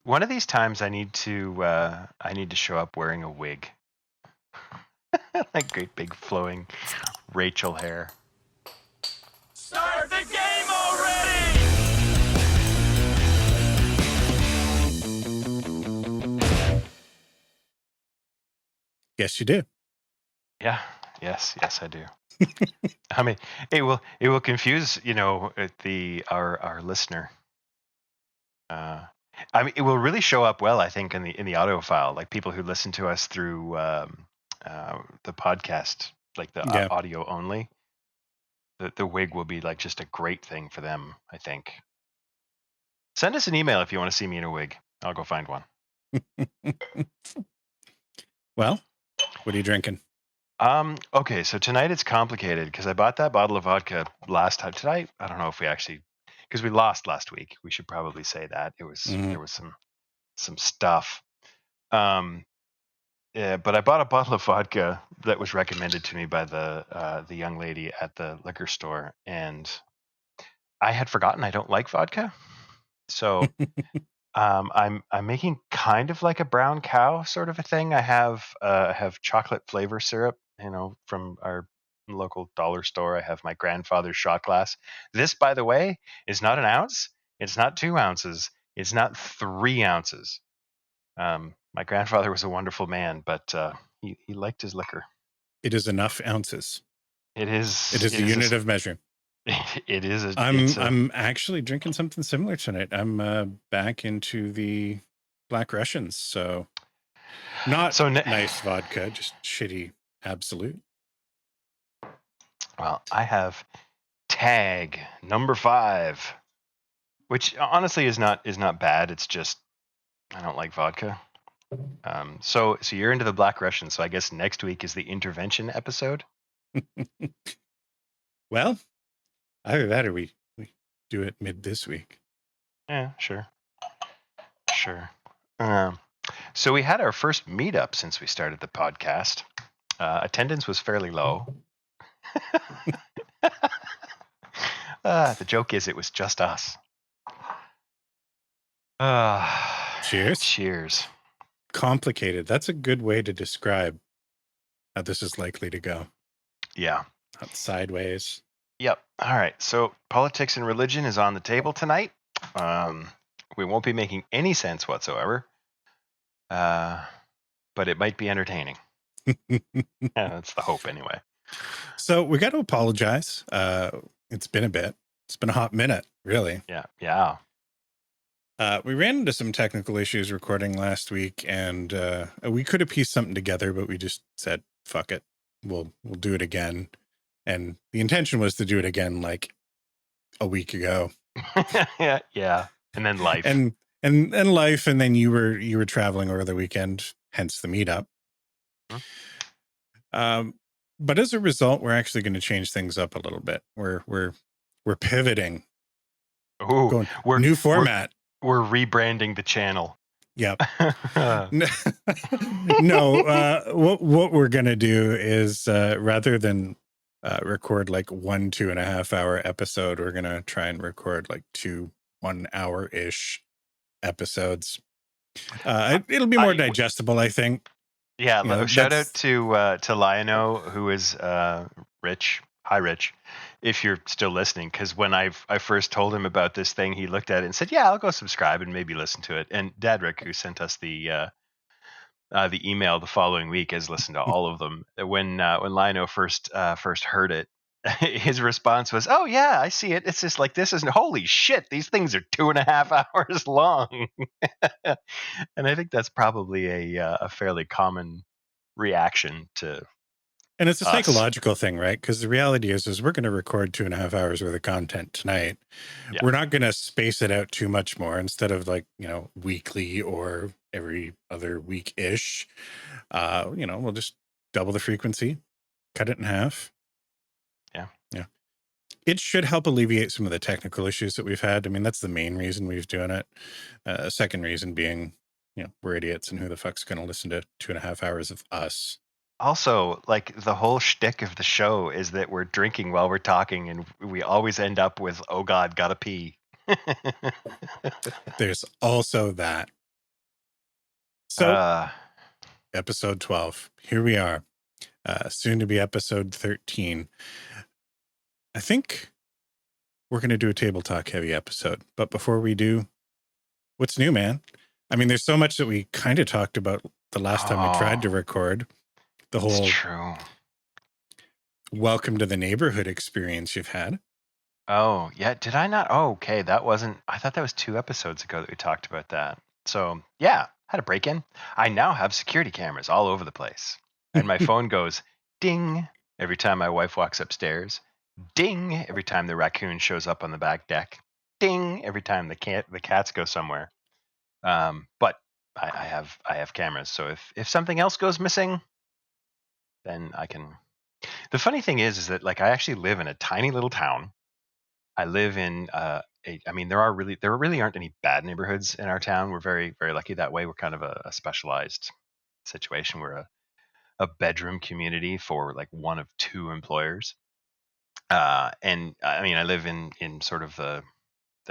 One of these times I need to show up wearing a wig. Like great big flowing Rachel hair. Start the game already! Yes, you do. Yeah. Yes, I do. I mean, it will confuse, our listener. I mean, it will really show up well, I think, in the audio file, like people who listen to us through the podcast, like the Yeah. audio only. The wig will be like just a great thing for them, I think. Send us an email if you want to see me in a wig. I'll go find one. Well, what are you drinking? Okay, so tonight it's complicated because I bought that bottle of vodka last time. Tonight, I don't know if we actually, because we lost last week. We should probably say that there was some stuff. Yeah, but I bought a bottle of vodka that was recommended to me by the young lady at the liquor store, and I had forgotten I don't like vodka. So I'm making kind of like a brown cow sort of a thing. I have chocolate flavor syrup, from our local dollar store. I have my grandfather's shot glass. This, by the way, is not an ounce. It's not 2 ounces. It's not 3 ounces. My grandfather was a wonderful man, but he liked his liquor. It is enough ounces. It is. It is a unit of measure. It is. I'm actually drinking something similar tonight. I'm back into the Black Russians, so not nice vodka, just shitty Absolute. Well, I have Tag number 5, which honestly is not bad. It's just I don't like vodka. So you're into the Black Russian. So I guess next week is the intervention episode. Well, either that or we do it mid this week. Yeah, sure. So we had our first meetup since we started the podcast. Attendance was fairly low. The joke is it was just us. Cheers. Cheers. Complicated. That's a good way to describe how this is likely to go. Yeah. Not sideways. Yep. All right. So politics and religion is on the table tonight. We won't be making any sense whatsoever. But it might be entertaining. That's the hope anyway. So we got to apologize. It's been a bit. It's been a hot minute, really. Yeah. We ran into some technical issues recording last week, and we could have pieced something together, but we just said, fuck it. We'll do it again. And the intention was to do it again like a week ago. Yeah. And then life. And life, and then you were traveling over the weekend, hence the meetup. But as a result, we're actually going to change things up a little bit. We're pivoting. Oh, new format. We're rebranding the channel. Yep. No, what we're going to do is rather than record like 1 2.5 hour episode, we're going to try and record like 2 1 hour-ish episodes. It'll be more digestible, I think. Yeah, shout out to Lionel, who is Rich. Hi, Rich, if you're still listening, because when I first told him about this thing, he looked at it and said, "Yeah, I'll go subscribe and maybe listen to it." And Dadrick, who sent us the email the following week, has listened to all of them. When Lionel first heard it, his response was, "Oh yeah, I see it. It's just like this isn't. Holy shit, these things are 2.5 hours long." And I think that's probably a fairly common reaction to. And it's a psychological thing, right? Because the reality is we're going to record 2.5 hours worth of content tonight. Yeah. We're not going to space it out too much more. Instead of like, weekly or every other week-ish, we'll just double the frequency, cut it in half. Yeah. It should help alleviate some of the technical issues that we've had. I mean, that's the main reason we've doing it. Second reason being, we're idiots, and who the fuck's going to listen to 2.5 hours of us? Also, like the whole shtick of the show is that we're drinking while we're talking, and we always end up with, "Oh God, gotta pee." There's also that. So, episode 12. Here we are. Soon to be episode 13. I think we're going to do a table talk heavy episode. But before we do, what's new, man? I mean, there's so much that we kind of talked about the last time we tried to record. The whole it's true. Welcome to the neighborhood experience you've had. Oh, yeah. Did I not? Oh, okay. That wasn't, I thought that was 2 episodes ago that we talked about that. So, yeah, had a break in. I now have security cameras all over the place. And my phone goes ding every time my wife walks upstairs. Ding every time the raccoon shows up on the back deck. Ding every time the cats go somewhere. But I have cameras. So if something else goes missing, then I can. The funny thing is that like I actually live in a tiny little town. I live in I mean there really aren't any bad neighborhoods in our town. We're very very lucky that way. We're kind of a specialized situation. We're a bedroom community for like one of 2 employers. And I mean I live in sort of the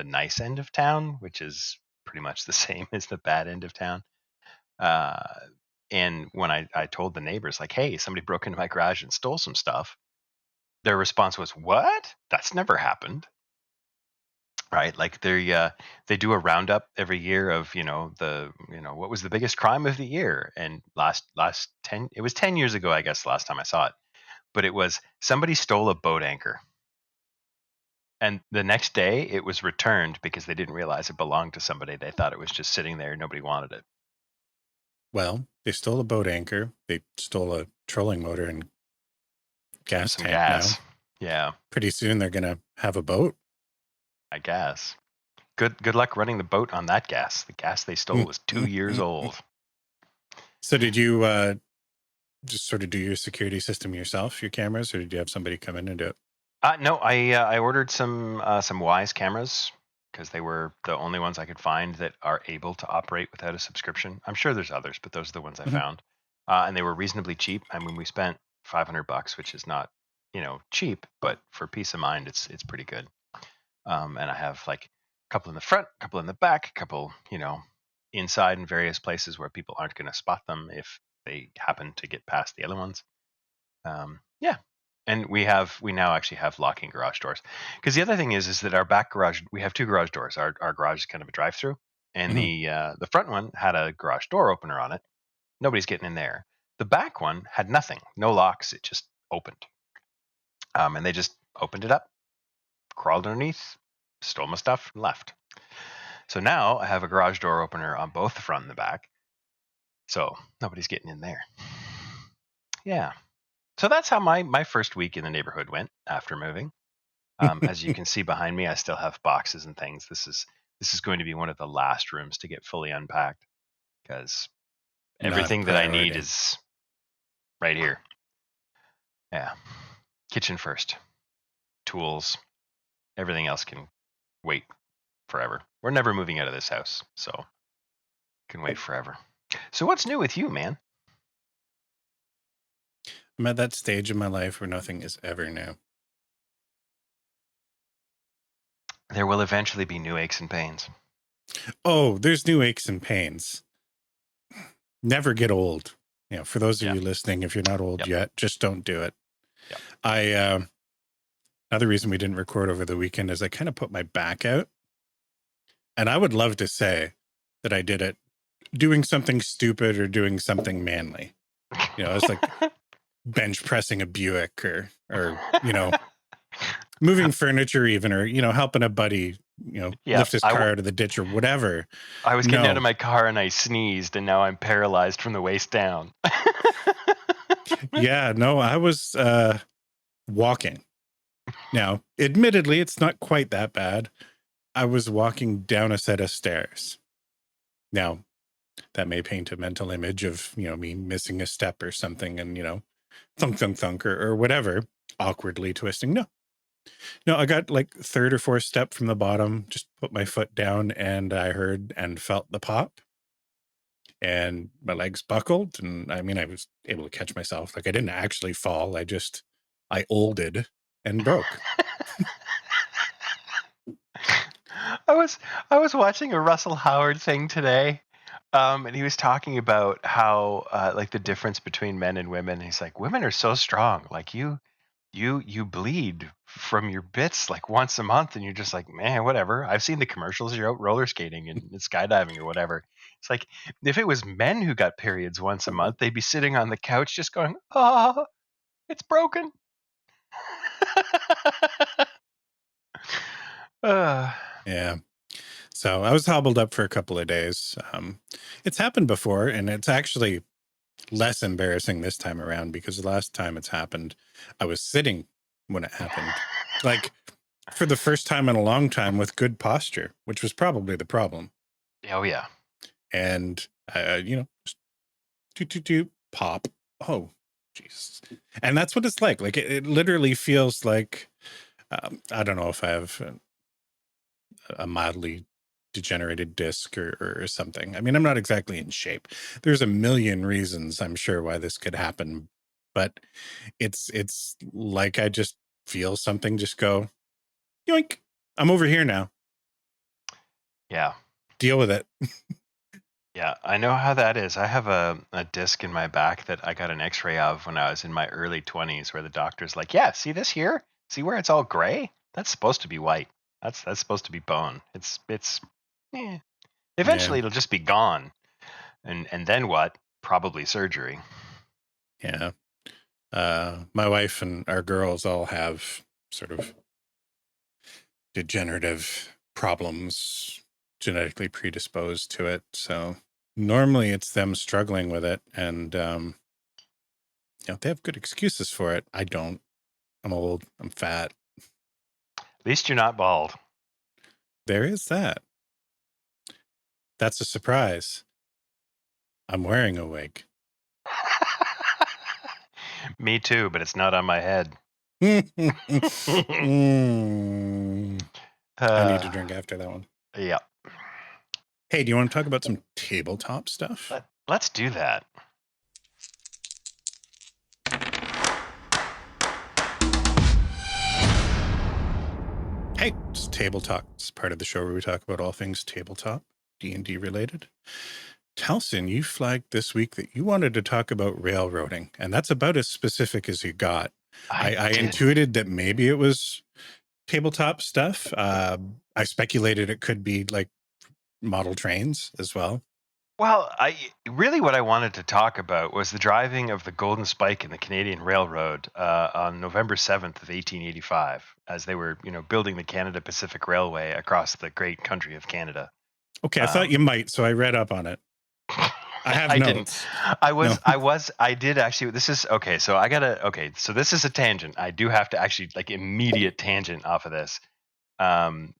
nice end of town, which is pretty much the same as the bad end of town. Uh, and when I told the neighbors like, hey, somebody broke into my garage and stole some stuff, their response was, what? That's never happened. Right, like they do a roundup every year of what was the biggest crime of the year, and last 10 it was 10 years ago I guess last time I saw it, but it was somebody stole a boat anchor, and the next day it was returned because they didn't realize it belonged to somebody. They thought it was just sitting there, nobody wanted it. Well, they stole a boat anchor. They stole a trolling motor and gas Some tank gas. now. Yeah, Pretty soon they're going to have a boat. I guess. Good luck running the boat on that gas. The gas they stole was 2 years old. So did you just sort of do your security system yourself, your cameras, or did you have somebody come in and do it? No, I ordered some Wise cameras because they were the only ones I could find that are able to operate without a subscription. I'm sure there's others, but those are the ones I found, and they were reasonably cheap. I mean, we spent $500, which is not cheap, but for peace of mind, it's pretty good. And I have like a couple in the front, a couple in the back, a couple inside in various places where people aren't going to spot them if they happen to get past the other ones. Yeah, and we now actually have locking garage doors, because the other thing is that our back garage, we have 2 garage doors. Our garage is kind of a drive-through, and the front one had a garage door opener on it. Nobody's getting in there. The back one had nothing, no locks. It just opened, and they just opened it up, crawled underneath, stole my stuff, and left. So now I have a garage door opener on both the front and the back, so nobody's getting in there. Yeah. So that's how my first week in the neighborhood went after moving. As you can see behind me, I still have boxes and things. This is going to be one of the last rooms to get fully unpacked, because everything that I need is right here. Yeah. Kitchen first. Tools. Everything else can wait forever. We're never moving out of this house, so can wait forever. So what's new with you, man? I'm at that stage in my life where nothing is ever new. There will eventually be new aches and pains. Oh, there's new aches and pains. Never get old. For those of you listening, if you're not old yet, just don't do it. Yep. Another reason we didn't record over the weekend is I kind of put my back out. And I would love to say that I did it doing something stupid or doing something manly. It's like bench pressing a Buick or moving furniture even, or, helping a buddy, lift his car out of the ditch or whatever. I was getting out of my car and I sneezed, and now I'm paralyzed from the waist down. Yeah, no, I was walking. Now, admittedly, it's not quite that bad. I was walking down a set of stairs. Now, that may paint a mental image of, me missing a step or something and, thunk, thunk, thunk, or whatever, awkwardly twisting. No, I got like 3rd or 4th step from the bottom, just put my foot down, and I heard and felt the pop. And my legs buckled, and I mean, I was able to catch myself. Like, I didn't actually fall. I olded and broke. I was watching a Russell Howard thing today, And he was talking about how like the difference between men and women. He's like, women are so strong. Like you bleed from your bits like once a month, and you're just like, man, whatever. I've seen the commercials. You're out roller skating and skydiving or whatever. It's like if it was men who got periods once a month, they'd be sitting on the couch just going, "Oh, it's broken." Yeah. So I was hobbled up for a couple of days. It's happened before, and it's actually less embarrassing this time around because the last time it's happened, I was sitting when it happened. Like for the first time in a long time with good posture, which was probably the problem. Oh yeah. And just toot, pop. Oh, Jesus. And that's what it's like. Like it literally feels like I don't know if I have a mildly degenerated disc or something. I mean, I'm not exactly in shape. There's a million reasons I'm sure why this could happen, but it's like I just feel something just go yoink. I'm over here now. Yeah. Deal with it. Yeah, I know how that is. I have a disc in my back that I got an x-ray of when I was in my early 20s where the doctor's like, yeah, see this here? See where it's all gray? That's supposed to be white. That's supposed to be bone. Eventually Yeah. it'll just be gone. And then what? Probably surgery. Yeah. My wife and our girls all have sort of degenerative problems, genetically predisposed to it. So normally it's them struggling with it, and they have good excuses for it. I don't. I'm old. I'm fat. At least you're not bald. There is that. That's a surprise. I'm wearing a wig. Me too, but it's not on my head. I need to drink after that one. Yeah. Hey, do you want to talk about some tabletop stuff? Let's do that. Hey, it's Table Talk. It's part of the show where we talk about all things tabletop, D&D related. Talson, you flagged this week that you wanted to talk about railroading, and that's about as specific as you got. I intuited that maybe it was tabletop stuff. I speculated it could be like model trains as well. Well, what I wanted to talk about was the driving of the Golden Spike in the Canadian Railroad on November 7th of 1885, as they were, building the Canada Pacific Railway across the great country of Canada. Okay, I thought you might, so I read up on it. I have notes. I did actually. This is okay. So so this is a tangent. I do have to actually immediate tangent off of this. Tangent.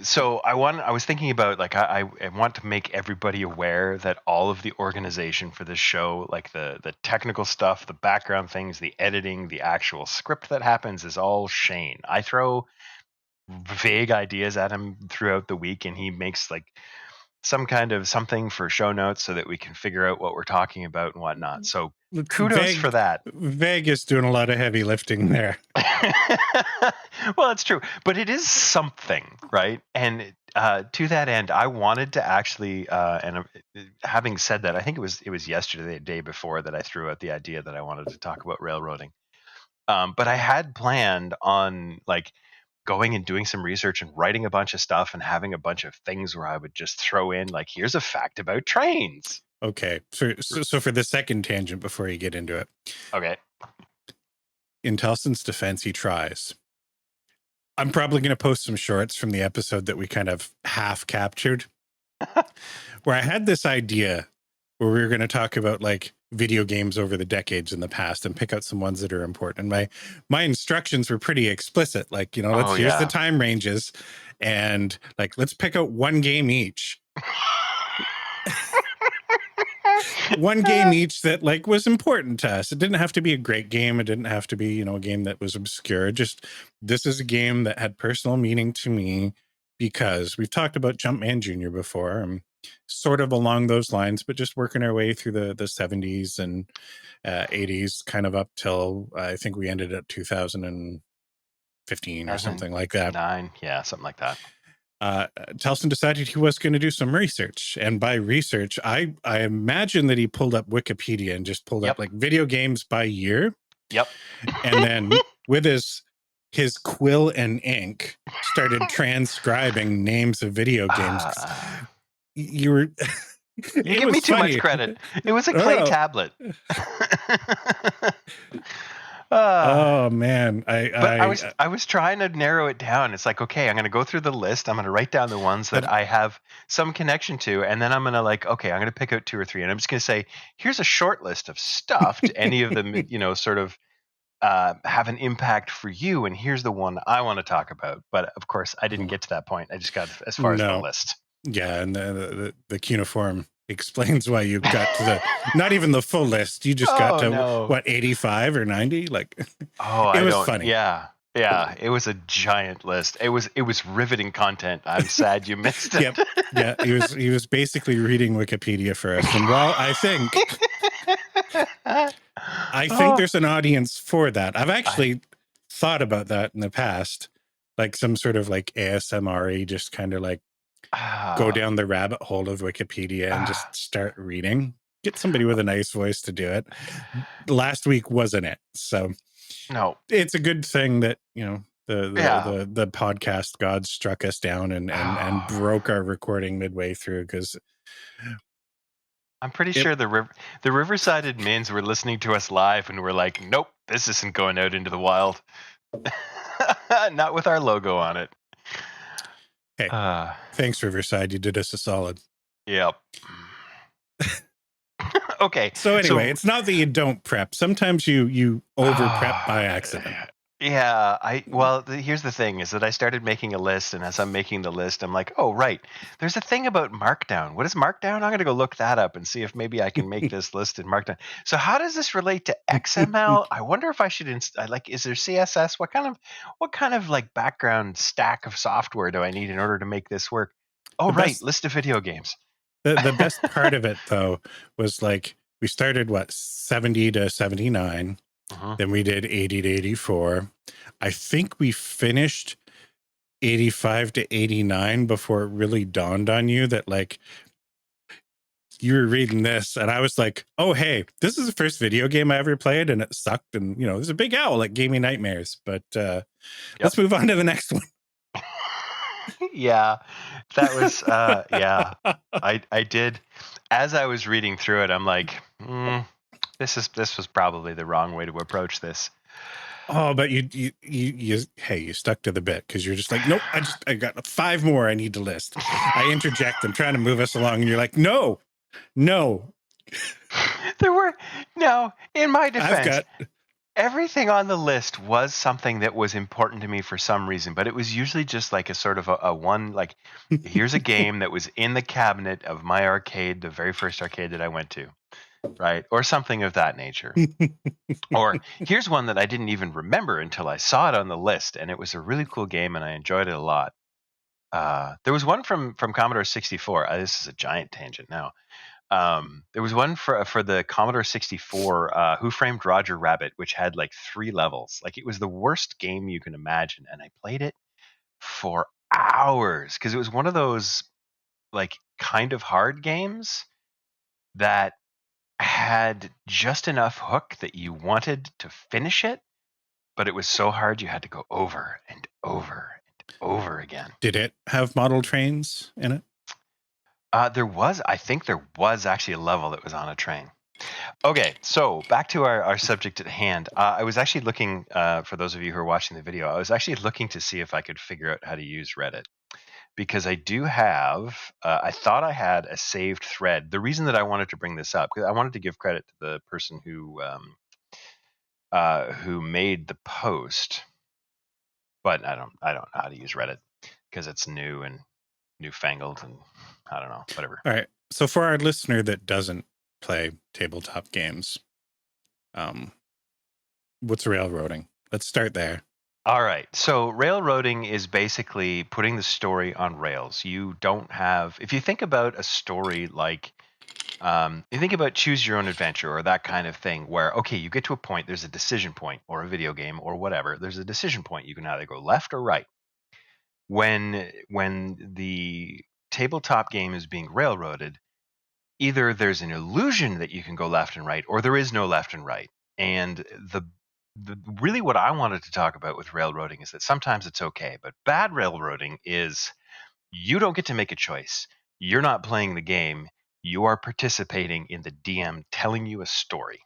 So I was thinking about I want to make everybody aware that all of the organization for this show, like the technical stuff, the background things, the editing, the actual script that happens is all Shane. I throw vague ideas at him throughout the week, and he makes some kind of something for show notes so that we can figure out what we're talking about and whatnot. So kudos for that. Vegas doing a lot of heavy lifting there. Well, it's true, but it is something, right? And to that end, I wanted to actually, having said that, I think it was yesterday, the day before, that I threw out the idea that I wanted to talk about railroading. But I had planned on going and doing some research and writing a bunch of stuff and having a bunch of things where I would just throw in here's a fact about trains. Okay. So for the second tangent before you get into it. Okay. In Telson's defense, he tries. I'm probably going to post some shorts from the episode that we kind of half captured where I had this idea where we were going to talk about video games over the decades in the past and pick out some ones that are important. And my instructions were pretty explicit. Here's the time ranges and let's pick out one game each. One game each that was important to us. It didn't have to be a great game. It didn't have to be, a game that was obscure. Just this is a game that had personal meaning to me because we've talked about Jumpman Jr. before. Sort of along those lines, but just working our way through the 70s and 80s, kind of up till I think we ended at 2000 and 2015 or something like that. 9, yeah, something like that. Telson decided he was going to do some research, and by research, I imagine that he pulled up Wikipedia and just pulled up like video games by year. Yep. And then with his quill and ink, started transcribing names of video games. You were. You give me too much credit. It was a clay tablet. Oh man, I was trying to narrow it down. It's like, okay, I'm going to go through the list. I'm going to write down the ones that I have some connection to, and then I'm going to I'm going to pick out 2 or 3, and I'm just going to say, here's a short list of stuff. Do any of them, sort of have an impact for you? And here's the one I want to talk about. But of course, I didn't get to that point. I just got as far as the list. Yeah, and the cuneiform explains why you got to the not even the full list. You just got to what 85 or 90. Like, it was funny. Yeah, it was a giant list. It was riveting content. I'm sad you missed it. Yeah, he was basically reading Wikipedia for us. And while I think there's an audience for that. I've actually thought about that in the past, like some sort of like ASMR, just kind of like go down the rabbit hole of Wikipedia and just start reading. Get somebody with a nice voice to do it. Last week wasn't it, so no. It's a good thing that the podcast gods struck us down and broke our recording midway through, because I'm pretty sure the Riverside admins were listening to us live and were like, nope, this isn't going out into the wild. Not with our logo on it. Hey, thanks, Riverside. You did us a solid. Yep. Okay. So anyway, it's not that you don't prep. Sometimes you over prep by accident. Yeah. Here's the thing is that I started making a list, and as I'm making the list, I'm like, oh, right. There's a thing about Markdown. What is Markdown? I'm going to go look that up and see if maybe I can make this list in Markdown. So how does this relate to XML? I wonder if I should is there CSS? What kind of like background stack of software do I need in order to make this work? Oh, list of video games. The best part of it, though, was like we started 70 to 79. Then we did 80 to 84. I think we finished 85 to 89 before it really dawned on you that like you were reading this, and I was like, oh, hey, this is the first video game I ever played, and it sucked, and it was a big owl. It gave me nightmares. But let's move on to the next one. Yeah, that was I did. As I was reading through it, I'm like, this was probably the wrong way to approach this. Oh, but you stuck to the bit, because you're just like, nope, I got 5 more I need to list. I interject. I'm trying to move us along, and you're like, no. There were in my defense, everything on the list was something that was important to me for some reason, but it was usually just like a sort of a one, like, here's a game that was in the cabinet of my arcade, the very first arcade that I went to, right? Or something of that nature. Or here's one that I didn't even remember until I saw it on the list, and it was a really cool game, and I enjoyed it a lot. There was one from Commodore 64. This is a giant tangent now. There was one for the Commodore 64, Who Framed Roger Rabbit, which had like 3 levels. Like, it was the worst game you can imagine, and I played it for hours because it was one of those like kind of hard games that had just enough hook that you wanted to finish it, but it was so hard you had to go over and over and over again. Did it have model trains in it? I think there was actually a level that was on a train. Okay, so back to our subject at hand. I was actually looking, for those of you who are watching the video, I was actually looking to see if I could figure out how to use Reddit. Because I do have, I thought I had a saved thread. The reason that I wanted to bring this up, because I wanted to give credit to the person who made the post, but I don't know how to use Reddit because it's new and newfangled, and I don't know, whatever. All right. So for our listener that doesn't play tabletop games, what's railroading? Let's start there. All right. So railroading is basically putting the story on rails. You don't have, if you think about a story like You think about choose your own adventure or that kind of thing where, okay, you get to a point, there's a decision point, or a video game or whatever. There's a decision point. You can either go left or right. When the tabletop game is being railroaded, either there's an illusion that you can go left and right, or there is no left and right. And the really what I wanted to talk about with railroading is that sometimes it's okay, but bad railroading is you don't get to make a choice. You're not playing the game. You are participating in the DM telling you a story.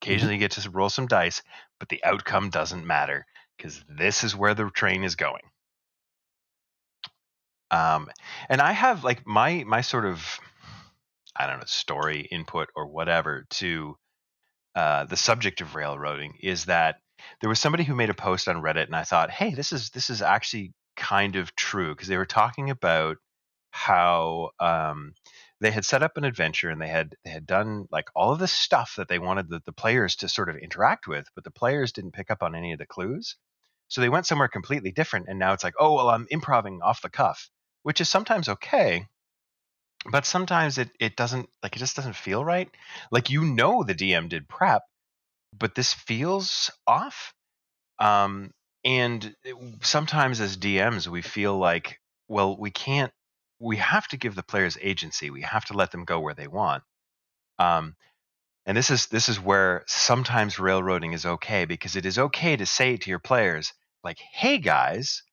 Occasionally you get to roll some dice, but the outcome doesn't matter because this is where the train is going. And I have like my sort of, I don't know, story input or whatever to the subject of railroading is that there was somebody who made a post on Reddit, and I thought, hey, this is actually kind of true, because they were talking about how they had set up an adventure and they had done like all of this stuff that they wanted the players to sort of interact with, but the players didn't pick up on any of the clues. So they went somewhere completely different, and now it's like, oh well, I'm improvising off the cuff, which is sometimes okay, but sometimes it doesn't, like, it just doesn't feel right. Like, you know, the DM did prep, but this feels off. And sometimes as DMs, we feel like, well, we have to give the players agency. We have to let them go where they want. And this is where sometimes railroading is okay, because it is okay to say to your players, like, hey guys,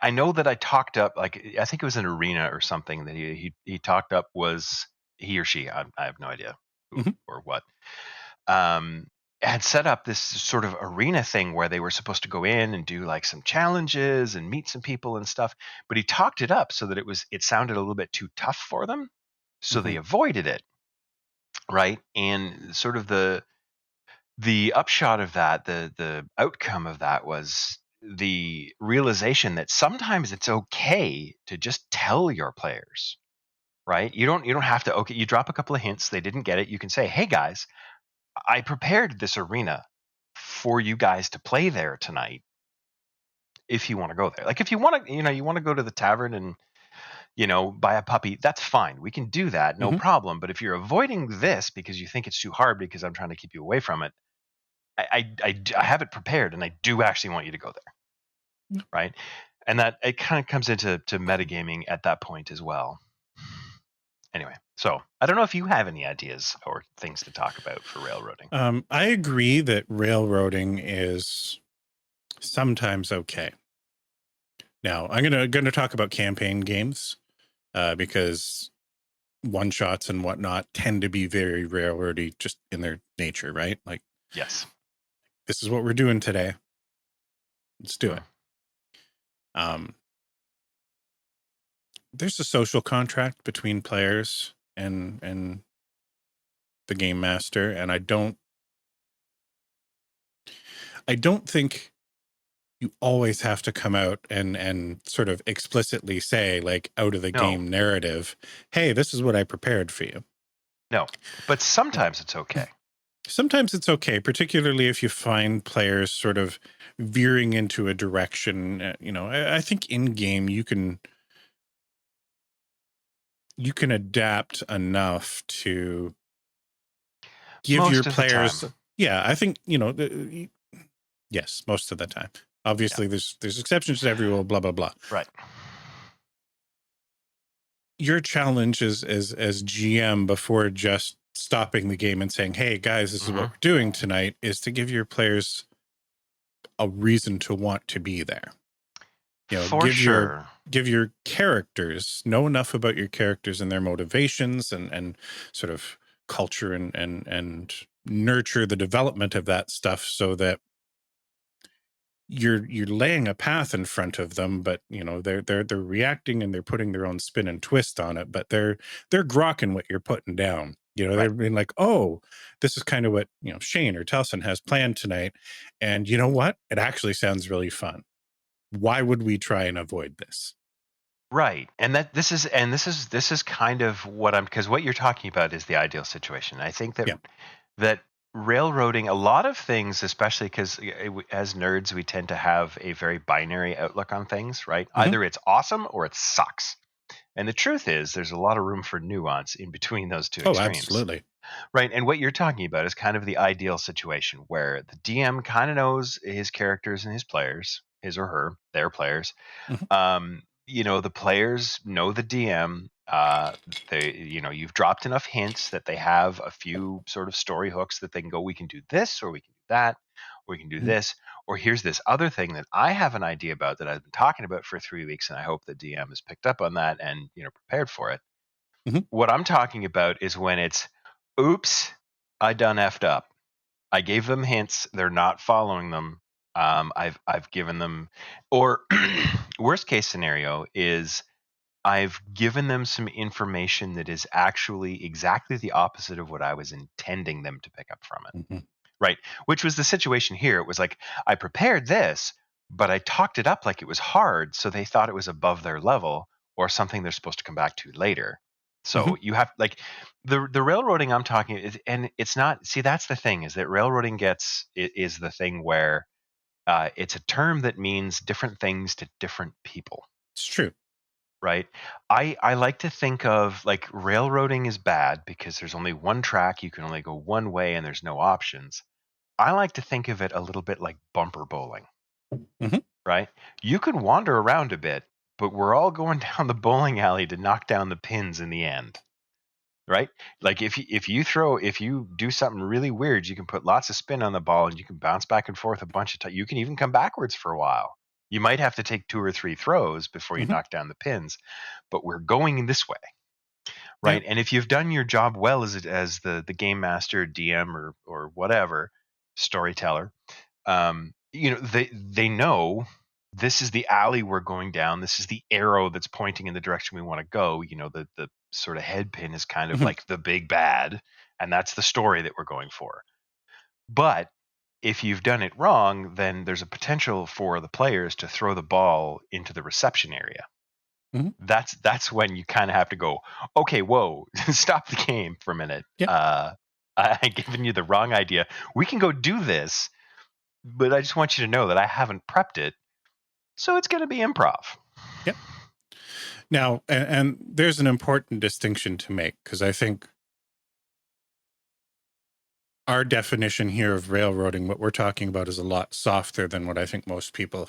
I know that I talked up, like, I think it was an arena or something that he talked up, was he or she, I have no idea who or what, had set up this sort of arena thing where they were supposed to go in and do like some challenges and meet some people and stuff. But he talked it up so that it sounded a little bit too tough for them. So they avoided it. Right. And sort of the upshot of that, the outcome of that was the realization that sometimes it's okay to just tell your players, right? You don't have to, okay, you drop a couple of hints, they didn't get it. You can say, hey guys, I prepared this arena for you guys to play there tonight. If you want to go there, like if you want to, you want to go to the tavern and, buy a puppy, that's fine. We can do that. No problem. But if you're avoiding this because you think it's too hard because I'm trying to keep you away from it, I have it prepared and I do actually want you to go there. Right. And that it kind of comes into metagaming at that point as well. Anyway, so I don't know if you have any ideas or things to talk about for railroading. I agree that railroading is sometimes okay. Now, I'm gonna talk about campaign games because one shots and whatnot tend to be very railroady just in their nature, right? Like, yes, this is what we're doing today. Let's do it. There's a social contract between players and the game master, and I don't think you always have to come out and sort of explicitly say, like, out of the game narrative, hey, this is what I prepared for you. No, but sometimes it's okay. Sometimes it's okay, particularly if you find players sort of veering into a direction. I think in game you can adapt enough to give most your of players. The time. Yeah, I think yes, most of the time. Obviously, there's exceptions to every rule. Blah blah blah. Right. Your challenge as GM, before just stopping the game and saying, "Hey guys, this is what we're doing tonight," is to give your players a reason to want to be there. Give your characters, know enough about your characters and their motivations and sort of culture and nurture the development of that stuff so that you're laying a path in front of them, but they're reacting and they're putting their own spin and twist on it, but they're grokking what you're putting down. They're being like, oh, this is kind of what Shane or Telson has planned tonight, and you know what? It actually sounds really fun. Why would we try and avoid this? Right. And this is kind of what because what you're talking about is the ideal situation. I think that railroading, a lot of things, especially because as nerds, we tend to have a very binary outlook on things, right? Either it's awesome or it sucks. And the truth is, there's a lot of room for nuance in between those two Oh, extremes. absolutely. Right. And what you're talking about is kind of the ideal situation where the DM kind of knows his characters and his players, his or her, their players. Mhm. The players know the DM. You've dropped enough hints that they have a few sort of story hooks that they can go, we can do this, or we can do that, or we can do Mhm. this, or here's this other thing that I have an idea about that I've been talking about for 3 weeks, and I hope the DM has picked up on that and prepared for it. Mhm. What I'm talking about is when it's, oops, I done effed up. I gave them hints. They're not following them. I've given them, or worst case scenario is I've given them some information that is actually exactly the opposite of what I was intending them to pick up from it. Mhm. Right. Which was the situation here. It was like, I prepared this, but I talked it up like it was hard. So they thought it was above their level or something they're supposed to come back to later. So Mhm. you have like the railroading I'm talking is, and it's not, see, that's the thing is that railroading is the thing where it's a term that means different things to different people. It's true. Right. I like to think of like railroading is bad because there's only one track, you can only go one way and there's no options. I like to think of it a little bit like bumper bowling, Mhm. right? You can wander around a bit, but we're all going down the bowling alley to knock down the pins in the end, right? Like if you do something really weird, you can put lots of spin on the ball and you can bounce back and forth a bunch of times. You can even come backwards for a while. You might have to take 2 or 3 throws before you Mhm. knock down the pins, but we're going this way, Yeah. right? And if you've done your job well as the game master, DM, or whatever storyteller, they know this is the alley we're going down. This is the arrow that's pointing in the direction we want to go. The sort of head pin is kind of Mhm. like the big bad, and that's the story that we're going for. But if you've done it wrong, then there's a potential for the players to throw the ball into the reception area. Mhm. That's when you kind of have to go, okay, whoa, stop the game for a minute. Yeah. I've given you the wrong idea. We can go do this, but I just want you to know that I haven't prepped it, so it's going to be improv. Yep. Now, and there's an important distinction to make because I think our definition here of railroading, what we're talking about, is a lot softer than what I think most people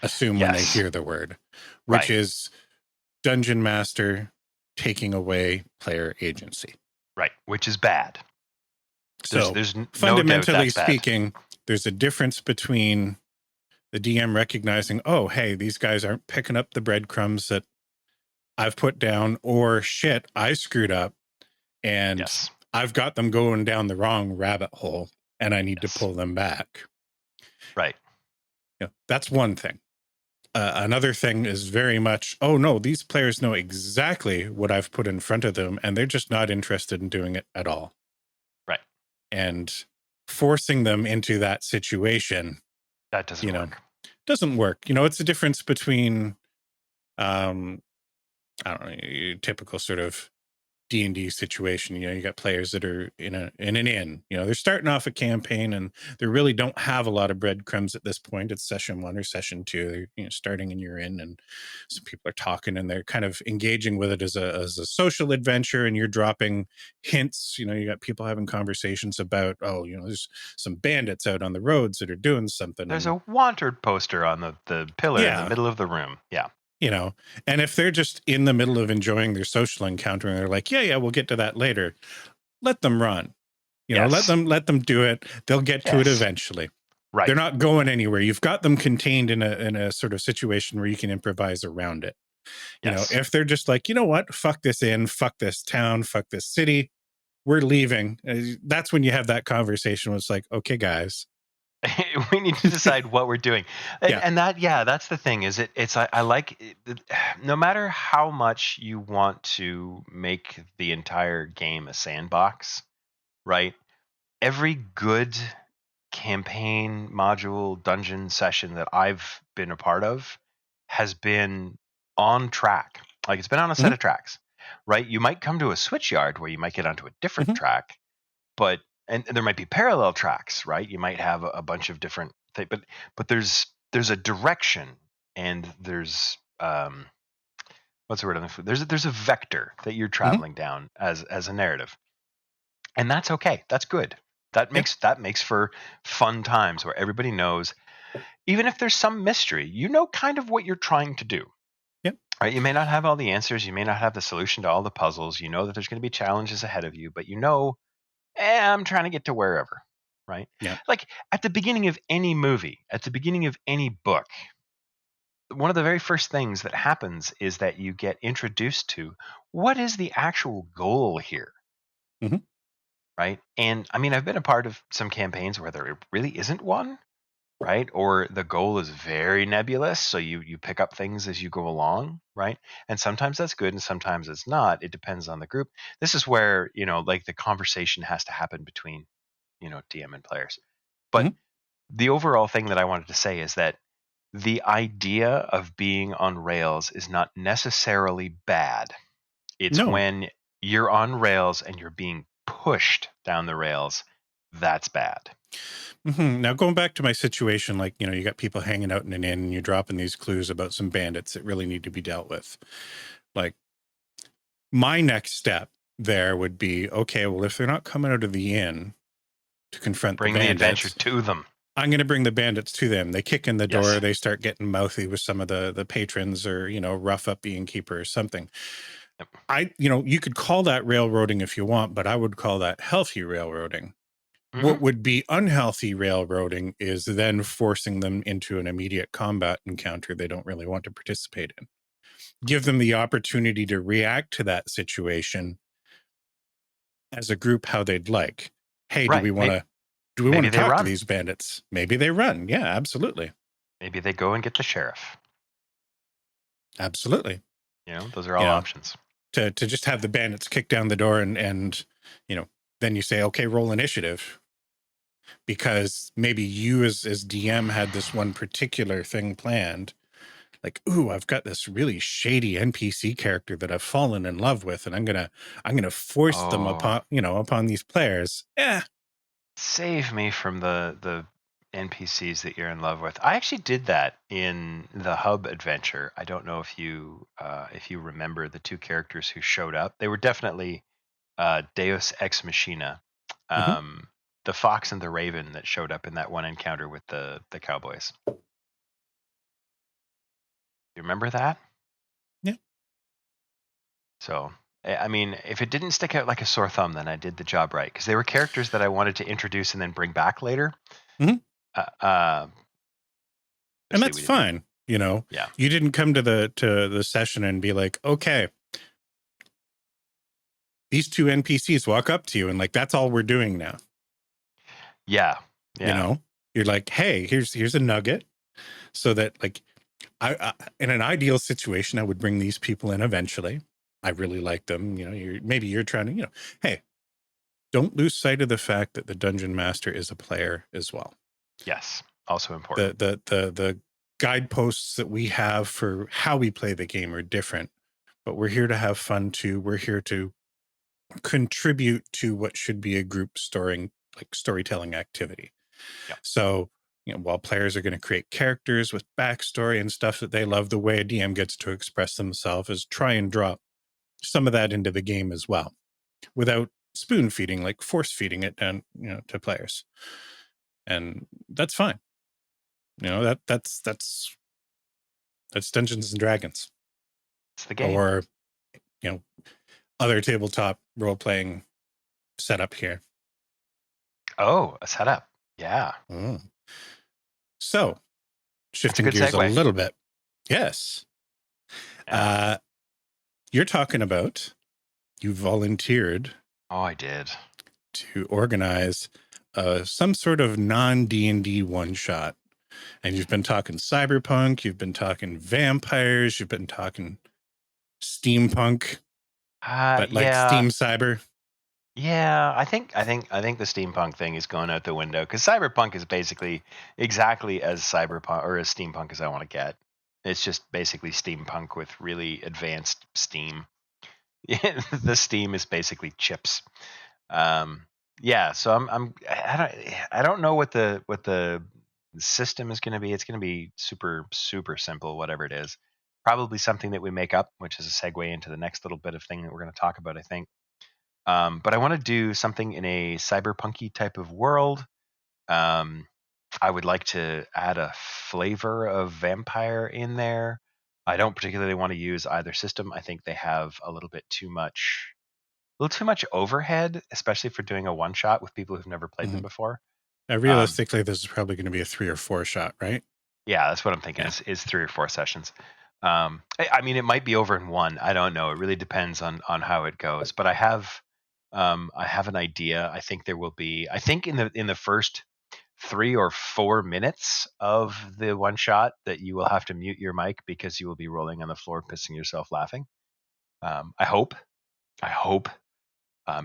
assume when they Yes, hear the word, which right, is dungeon master taking away player agency. right, which is bad. So, No doubt fundamentally that's bad. speaking, there's a difference between the DM recognizing, oh, hey, these guys aren't picking up the breadcrumbs that I've put down, or shit, I screwed up and Yes, I've got them going down the wrong rabbit hole and I need to yes, pull them back. right, That's one thing. Another thing is very much, oh no, these players know exactly what I've put in front of them and they're just not interested in doing it at all. right. And forcing them into that situation, That doesn't work. doesn't work. It's a difference between, um, I don't know, your typical sort of D&D situation. You got players that are in an inn. They're starting off a campaign and they really don't have a lot of breadcrumbs at this point. It's session 1 or session 2. They're starting in your inn, and some people are talking and they're kind of engaging with it as a social adventure, and you're dropping hints. You got people having conversations about, there's some bandits out on the roads that are doing something. There's And a wanted poster on the pillar in the yeah, middle of the room. Yeah, you know and if they're just in the middle of enjoying their social encounter and they're like, yeah, we'll get to that later, let them run. Let yes, them do it. They'll get to it yes, eventually. right, They're not going anywhere. You've got them contained in a sort of situation where you can improvise around it. yes. If they're just like, what, fuck this inn, fuck this town, fuck this city, we're leaving. That's when you have that conversation where it's like, okay, guys. We need to decide what we're doing, and Yeah. and that yeah, that's the thing. Is it's I like no matter how much you want to make the entire game a sandbox, right? Every good campaign module dungeon session that I've been a part of has been on track. Like it's been on a set Hmm. of tracks, right? You might come to a switch yard where you might get onto a different Hmm. track, but and there might be parallel tracks, right? You might have a bunch of different things, but there's a direction and there's what's the word I'm looking for? There's a vector that you're traveling down as a narrative, and that's okay. That's good. That makes for fun times where everybody knows, even if there's some mystery, you know kind of what you're trying to do. Yep. Right? You may not have all the answers, you may not have the solution to all the puzzles. You know that there's going to be challenges ahead of you, but you know, I'm trying to get to wherever. Right? Yeah. Like at the beginning of any movie, at the beginning of any book, one of the very first things that happens is that you get introduced to what is the actual goal here. Mhm. Right? And I mean, I've been a part of some campaigns where there really isn't one, right? Or the goal is very nebulous, so you pick up things as you go along, right? And sometimes that's good and sometimes it's not. It depends on the group. This is where, like the conversation has to happen between, DM and players. But Mhm. the overall thing that I wanted to say is that the idea of being on rails is not necessarily bad. It's No. when you're on rails and you're being pushed down the rails, that's bad. Now, going back to my situation, like, you got people hanging out in an inn and you're dropping these clues about some bandits that really need to be dealt with. Like, my next step there would be, okay, well, if they're not coming out of the inn to confront Bring the the adventure bandits, to them. I'm going to bring the bandits to them. They kick in the door, Yes. they start getting mouthy with some of the patrons, or, rough up the innkeeper or something. Yep. You could call that railroading if you want, but I would call that healthy railroading. Mm-hmm. What would be unhealthy railroading is then forcing them into an immediate combat encounter they don't really want to participate in. Give them the opportunity to react to that situation as a group how they'd like. Hey, do Right. we want to Maybe they talk to run. these bandits? Maybe they run. Yeah, absolutely. Maybe they go and get the sheriff. Absolutely. Those are all options. To just have the bandits kick down the door and then you say, okay, roll initiative. Because maybe you as DM had this one particular thing planned. Like, ooh, I've got this really shady NPC character that I've fallen in love with, and I'm gonna force them upon these players. Yeah. Save me from the NPCs that you're in love with. I actually did that in the Hub adventure. I don't know if you remember the two characters who showed up. They were definitely Deus Ex Machina, Mm-hmm. the fox and the raven that showed up in that one encounter with the cowboys. You remember that? Yeah. So, I mean, if it didn't stick out like a sore thumb, then I did the job right, because they were characters that I wanted to introduce and then bring back later. Mm-hmm. And that's fine. Yeah. You didn't come to the session and be like, okay, these two NPCs walk up to you and like, that's all we're doing now. Yeah. You're like, hey, here's a nugget, so that like, I in an ideal situation, I would bring these people in eventually. I really like them. You're trying to, hey, don't lose sight of the fact that the dungeon master is a player as well. Yes. Also important. The guideposts that we have for how we play the game are different, but we're here to have fun too. We're here to contribute to what should be a group storytelling activity. Yep. So, while players are going to create characters with backstory and stuff that they love, the way a DM gets to express themselves is try and drop some of that into the game as well, without spoon feeding, like force feeding it down, to players. And that's fine. That's Dungeons and Dragons. It's the game. Or, other tabletop role-playing setup here. Oh, a setup. Yeah. So, shifting gears segue. a little bit. Yes. Yeah. You're talking about, you volunteered. Oh, I did. To organize some sort of non-D&D one-shot. And you've been talking cyberpunk, you've been talking vampires, you've been talking steampunk, but like steam cyber. Yeah, I think the steampunk thing is going out the window, because cyberpunk is basically exactly as cyberpunk or as steampunk as I want to get. It's just basically steampunk with really advanced steam. The steam is basically chips. Yeah, so I don't know what the system is going to be. It's going to be super super simple, whatever it is. probably something that we make up, which is a segue into the next little bit of thing that we're going to talk about, I think. But I want to do something in a cyberpunky type of world. I would like to add a flavor of vampire in there. I don't particularly want to use either system. I think they have a little too much overhead, especially for doing a one shot with people who've never played them before. Now, realistically, this is probably going to be a 3 or 4 shot, right? Yeah, that's what I'm thinking. Is 3 or 4 sessions. I mean, it might be over in one. I don't know. It really depends on how it goes. But I have an idea. I think there will be. I think in the first 3 or 4 minutes of the one shot that you will have to mute your mic because you will be rolling on the floor, pissing yourself laughing. I hope.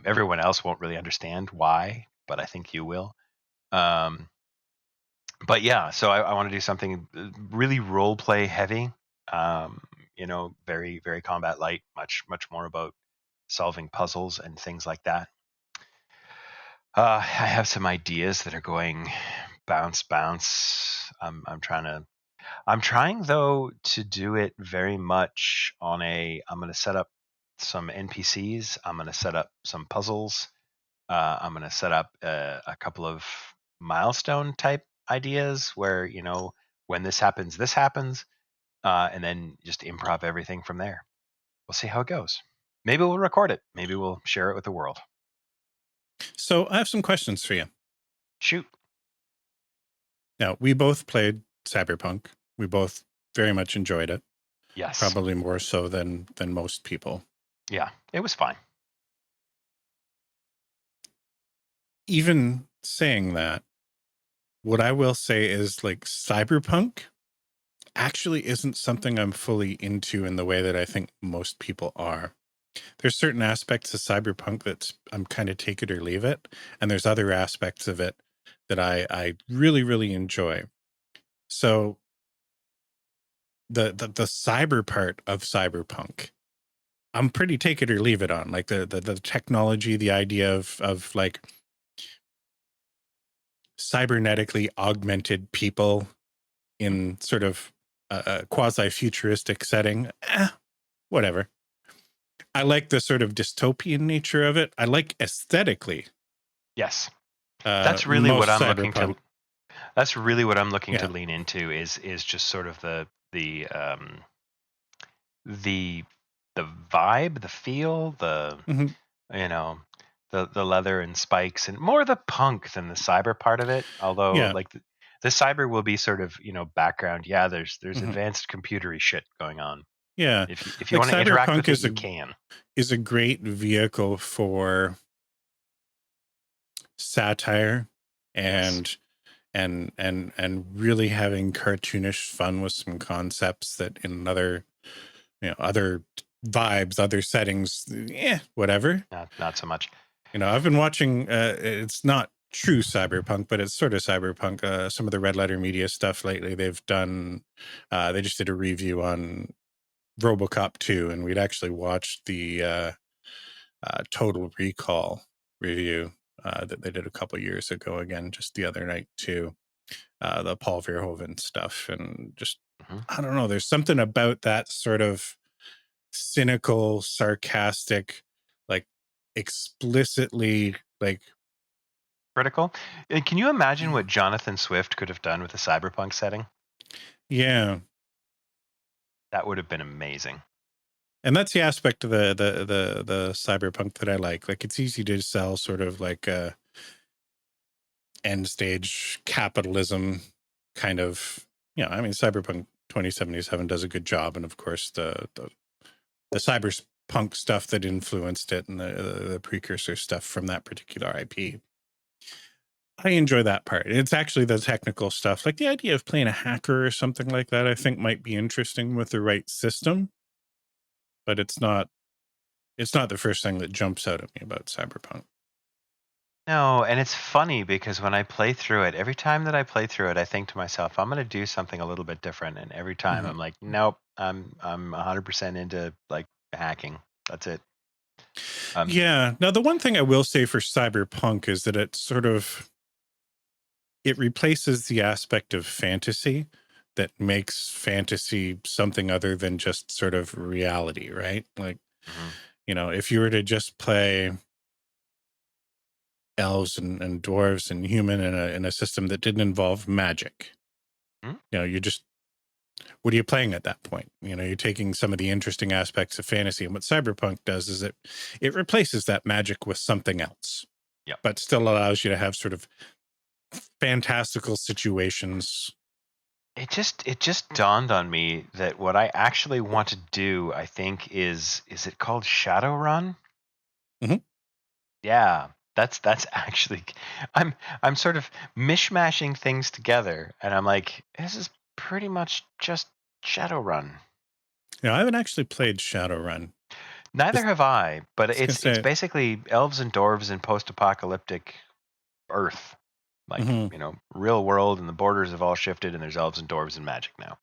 Everyone else won't really understand why, but I think you will. But yeah, so I want to do something really role play heavy. Very, very combat light, much more about solving puzzles and things like that. I have some ideas that are going bounce. I'm trying though to do it very much on I'm going to set up some NPCs. I'm going to set up some puzzles. I'm going to set up a couple of milestone type ideas where, when this happens, and then just improv everything from there. We'll see how it goes. Maybe we'll record it. Maybe we'll share it with the world. So I have some questions for you. Shoot. Now, we both played Cyberpunk. We both very much enjoyed it. Yes. Probably more so than most people. Yeah, it was fine. Even saying that, what I will say is like Cyberpunk actually isn't something I'm fully into in the way that I think most people are. There's certain aspects of Cyberpunk that I'm kind of take it or leave it. And there's other aspects of it that I really, really enjoy. So the cyber part of Cyberpunk, I'm pretty take it or leave it on. Like the technology, the idea of like cybernetically augmented people in sort of a quasi-futuristic setting. Whatever. I like the sort of dystopian nature of it. I like aesthetically. Yes. That's really what I'm looking to. That's really what I'm looking Yeah. to lean into is just sort of the vibe, the feel, the the leather and spikes, and more the punk than the cyber part of it. Although like the cyber will be sort of background. Yeah, there's advanced computery shit going on. Yeah, if you want to interact with it, you can. Is a great vehicle for satire and really having cartoonish fun with some concepts that in other other vibes, other settings, whatever. Not so much. I've been watching. It's not true cyberpunk, but it's sort of cyberpunk. Some of the Red Letter Media stuff lately. They've done. They just did a review on RoboCop 2, and we'd actually watched the Total Recall review that they did a couple years ago. Again, just the other night too. The Paul Verhoeven stuff, and just I don't know. There's something about that sort of cynical, sarcastic, like explicitly like critical. Can you imagine what Jonathan Swift could have done with a cyberpunk setting? Yeah, that would have been amazing. And that's the aspect of the cyberpunk that I like. Like it's easy to sell sort of like a end stage capitalism kind of, I mean, Cyberpunk 2077 does a good job. And of course the cyberpunk stuff that influenced it and the precursor stuff from that particular IP. I enjoy that part. It's actually the technical stuff, like the idea of playing a hacker or something like that, I think might be interesting with the right system. But it's not the first thing that jumps out at me about Cyberpunk. No, and it's funny because when I play through it, every time that I play through it, I think to myself, I'm going to do something a little bit different. And every time I'm like, nope, I'm 100% into like hacking. That's it. Yeah. Now, the one thing I will say for Cyberpunk is that it replaces the aspect of fantasy that makes fantasy something other than just sort of reality, right? Like, if you were to just play elves and dwarves and human in a system that didn't involve magic, you just, what are you playing at that point? You're taking some of the interesting aspects of fantasy, and what Cyberpunk does is it replaces that magic with something else, but still allows you to have sort of fantastical situations. It just dawned on me that what I actually want to do, I think, is it called Shadowrun? Yeah, that's actually, I'm sort of mishmashing things together, and I'm like, this is pretty much just Shadowrun. I haven't actually played Shadowrun. Neither have I, but it's basically elves and dwarves in post-apocalyptic Earth, like real world, and the borders have all shifted, and there's elves and dwarves and magic now.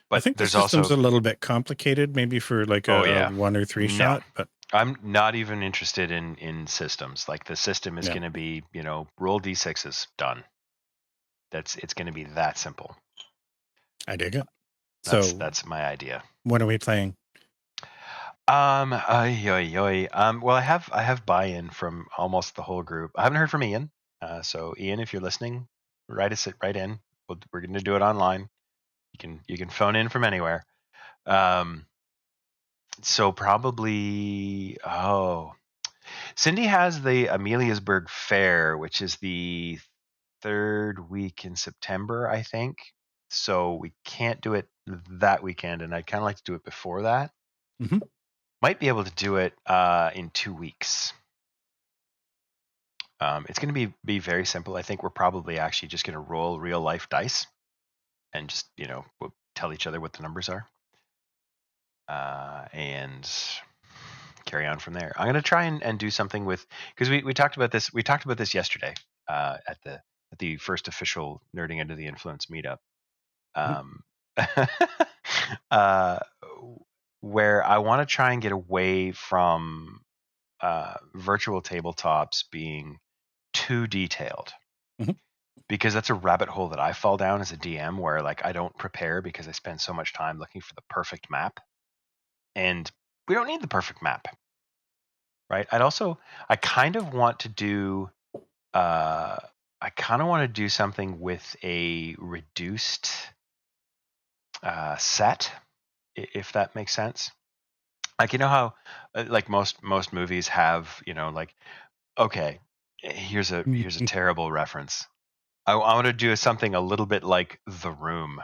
But I think the system's a little bit complicated, maybe for like a 1 or 3 shot. But I'm not even interested in systems. Like, the system is going to be, roll d6s, done. It's going to be that simple. I dig it. That's my idea. When are we playing? Well, I have buy-in from almost the whole group. I haven't heard from Ian. So Ian, if you're listening, write in. We're going to do it online. You can phone in from anywhere. So probably, Cindy has the Ameliasburg Fair, which is the 3rd week in September, I think. So we can't do it that weekend, and I'd kind of like to do it before that. Might be able to do it in 2 weeks. It's going to be very simple. I think we're probably actually just going to roll real life dice and just, we'll tell each other what the numbers are. And carry on from there. I'm going to try and do something with, because we talked about this. We talked about this yesterday at the first official Nerding Into the Influence meetup, where I want to try and get away from virtual tabletops being too detailed. Because that's a rabbit hole that I fall down as a DM, where like I don't prepare because I spend so much time looking for the perfect map. And we don't need the perfect map, right? I kind of want to do something with a reduced set, if that makes sense. Like, how like most movies have, like, okay, here's a terrible reference. I want to do something a little bit like The Room,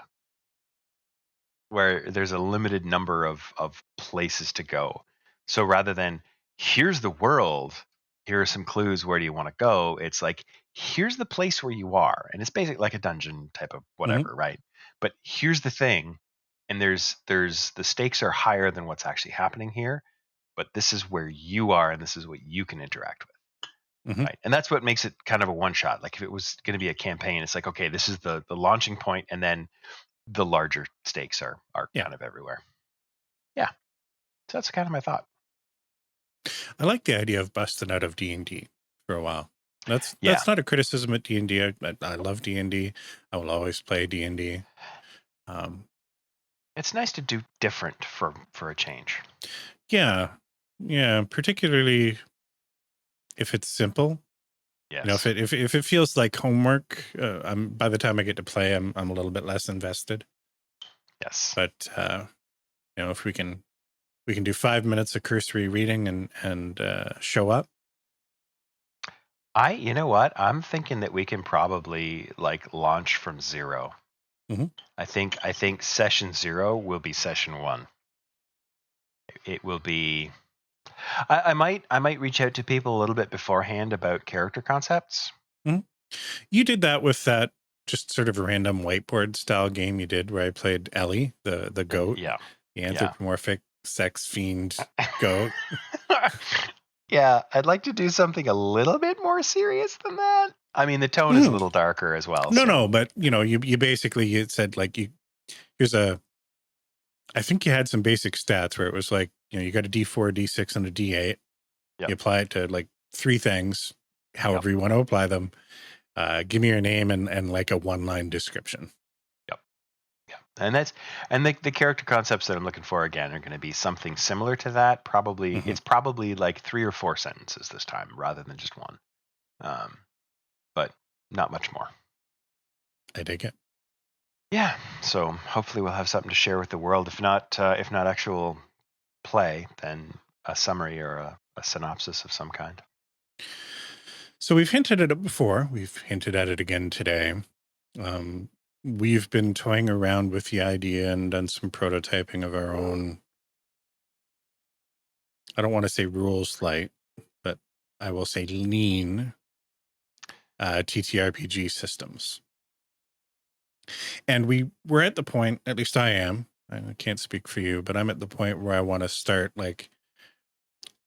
where there's a limited number of places to go. So rather than, here's the world, here are some clues, where do you want to go? It's like, here's the place where you are. And it's basically like a dungeon type of whatever, right? But here's the thing. And there's the stakes are higher than what's actually happening here. But this is where you are, and this is what you can interact with. Right. And that's what makes it kind of a one shot. Like, if it was going to be a campaign, it's like, okay, this is the launching point, and then the larger stakes are kind of everywhere. Yeah. So that's kind of my thought. I like the idea of busting out of D&D for a while. That's not a criticism at D&D. I love D&D. I will always play D&D. It's nice to do different for a change. Yeah. Yeah. Particularly if it's simple. Yes. If it feels like homework, by the time I get to play, I'm a little bit less invested. Yes. But if we can do 5 minutes of cursory reading and show up. You know what? I'm thinking that we can probably like launch from 0. I think session 0 will be session 1. It will be. I might reach out to people a little bit beforehand about character concepts. You did that with that just sort of random whiteboard style game you did, where I played Ellie, the goat, the anthropomorphic sex fiend goat. Yeah, I'd like to do something a little bit more serious than that. I mean, the tone is a little darker as well. No, but you basically, you said like I think you had some basic stats where it was like, you got a D4, D6, and a D8. You apply it to like 3 things, however you want to apply them. Give me your name and like a 1-line description. Yep. And the character concepts that I'm looking for again are going to be something similar to that. Probably it's probably like 3 or 4 sentences this time rather than just one. But not much more. I dig it. Yeah. So hopefully we'll have something to share with the world. If not actual play, then a summary or a synopsis of some kind. So we've hinted at it before. We've hinted at it again today. We've been toying around with the idea and done some prototyping of our own. I don't want to say rules light, but I will say lean TTRPG systems. And we're at the point, at least I am, I can't speak for you, but I'm at the point where I want to start like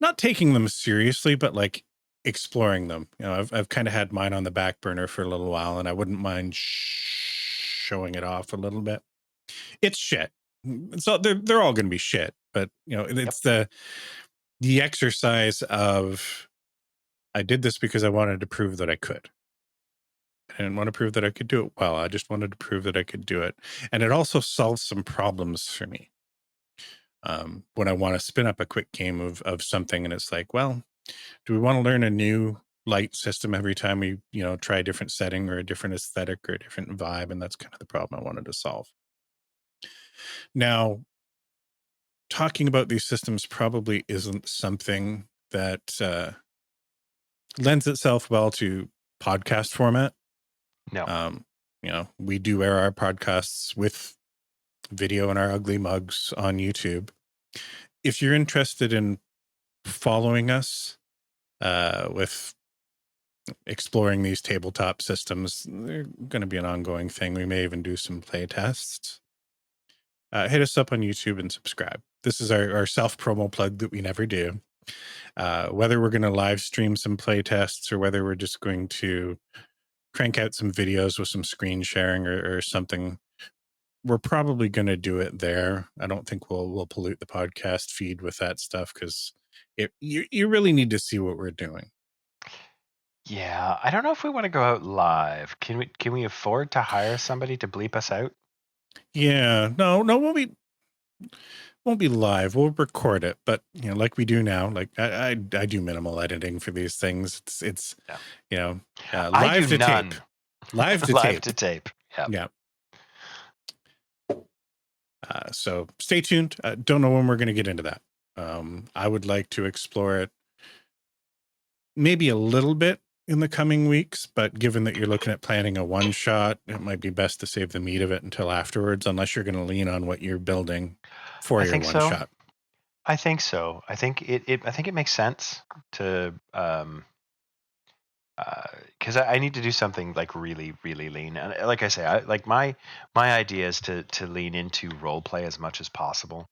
not taking them seriously, but like exploring them. You know, I've kind of had mine on the back burner for a little while, and I wouldn't mind showing it off a little bit. It's shit. So they're all going to be shit, but you know, it's the exercise of I did this because I wanted to prove that I could. I didn't want to prove that I could do it well. I just wanted to prove that I could do it. And it also solves some problems for me. When I want to spin up a quick game of something and it's like, well, do we want to learn a new light system every time we, you know, try a different setting or a different aesthetic or a different vibe? And that's kind of the problem I wanted to solve. Now, talking about these systems probably isn't something that lends itself well to podcast format. No. You know, we do air our podcasts with video and our ugly mugs on YouTube. If you're interested in following us with exploring these tabletop systems, they're going to be an ongoing thing. We may even do some play tests. Hit us up on YouTube and subscribe. This is our self-promo plug that we never do. Whether we're going to live stream some play tests or whether we're just going to crank out some videos with some screen sharing or something, we're probably going to do it there. I don't think we'll pollute the podcast feed with that stuff because you really need to see what we're doing. Yeah, I don't know if we want to go out live. Can we afford to hire somebody to bleep us out? Yeah, no, won't be live. We'll record it, but you know, like we do now. Like I do minimal editing for these things. It's Yeah. you know, I live do to none. tape, live to Live tape, to tape. Yep. Yeah. So stay tuned. Don't know when we're going to get into that. I would like to explore it maybe a little bit in the coming weeks, but given that you're looking at planning a one shot, it might be best to save the meat of it until afterwards, unless you're going to lean on what you're building for your one shot. I think so. I think it makes sense to because I need to do something like really, really lean. And like I say, I like my idea is to lean into role play as much as possible.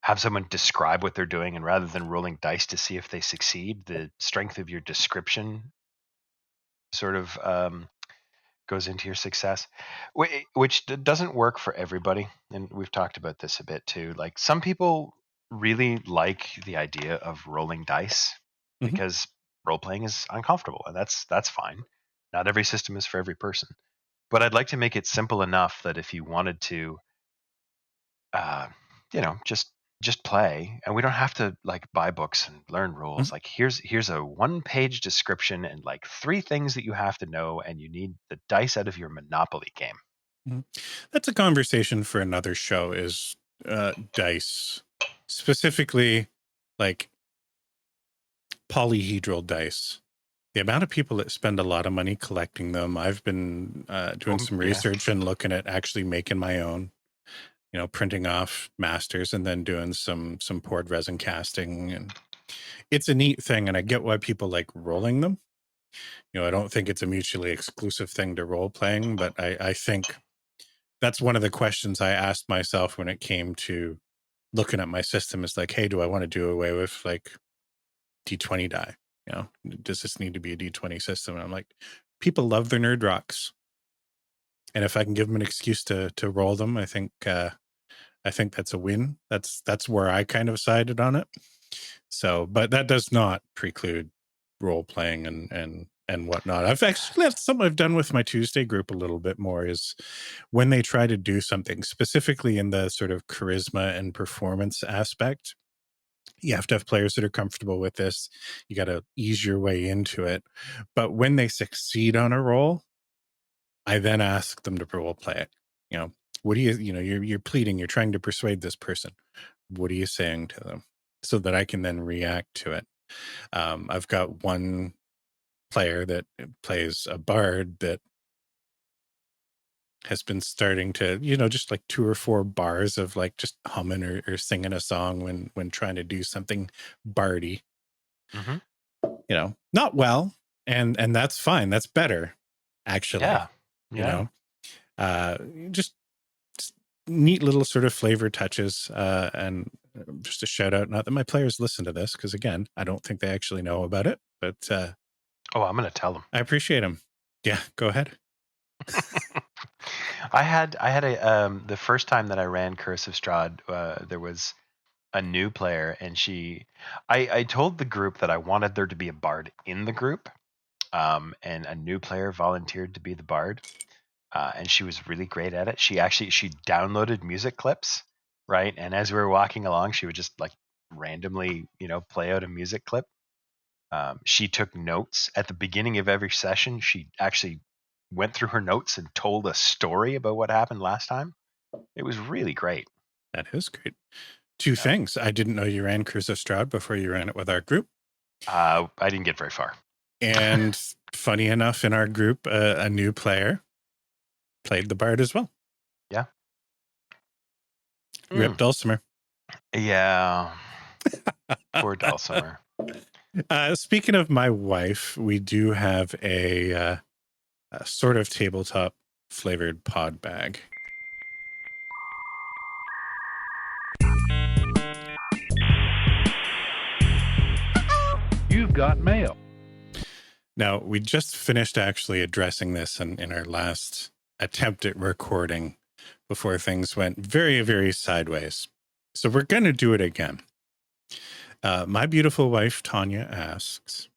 Have someone describe what they're doing, and rather than rolling dice to see if they succeed, the strength of your description sort of goes into your success, which doesn't work for everybody. And we've talked about this a bit too. Like some people really like the idea of rolling dice because role playing is uncomfortable, and that's fine. Not every system is for every person, but I'd like to make it simple enough that if you wanted to, you know, just play, and we don't have to like buy books and learn rules. Like here's a 1-page description and like 3 things that you have to know, and you need the dice out of your Monopoly game. That's a conversation for another show. Is dice, specifically like polyhedral dice. The amount of people that spend a lot of money collecting them. I've been doing some research and looking at actually making my own, you know, printing off masters and then doing some poured resin casting. And it's a neat thing. And I get why people like rolling them. You know, I don't think it's a mutually exclusive thing to role playing, but I think that's one of the questions I asked myself when it came to looking at my system is like, hey, do I want to do away with like D20 die? You know, does this need to be a D20 system? And I'm like, people love their nerd rocks. And if I can give them an excuse to roll them, I think that's a win. That's where I kind of sided on it. So, but that does not preclude role playing and and whatnot. I've actually, that's something I've done with my Tuesday group a little bit more, is when they try to do something specifically in the sort of charisma and performance aspect, you have to have players that are comfortable with this. You got to ease your way into it. But when they succeed on a role, I then ask them to role play it. You know, what do you're pleading, you're trying to persuade this person. What are you saying to them? So that I can then react to it. I've got one player that plays a bard that has been starting to, just like 2 or 4 bars of like just humming or singing a song when trying to do something bardy. Mm-hmm. Not well, and that's fine. That's better, actually. Yeah. You know, just neat little sort of flavor touches, and just a shout out. Not that my players listen to this, because again, I don't think they actually know about it. But I'm going to tell them. I appreciate them. Yeah, go ahead. I had a the first time that I ran Curse of Strahd, there was a new player, and I told the group that I wanted there to be a bard in the group, and a new player volunteered to be the bard, and she was really great at it. She downloaded music clips, right? And as we were walking along, she would just like randomly, play out a music clip. She took notes at the beginning of every session. She actually went through her notes and told a story about what happened last time. It was really great. That is great. Two things. I didn't know you ran Curse of Strahd before you ran it with our group. I didn't get very far. And funny enough, in our group, a new player played the bard as well. Yeah. Rip Dulcimer. Yeah. Poor Dulcimer. Speaking of my wife, we do have a sort of tabletop flavored pod bag. You've got mail. Now, we just finished actually addressing this in our last attempt at recording before things went very, very sideways. So we're going to do it again. My beautiful wife, Tanya, asks,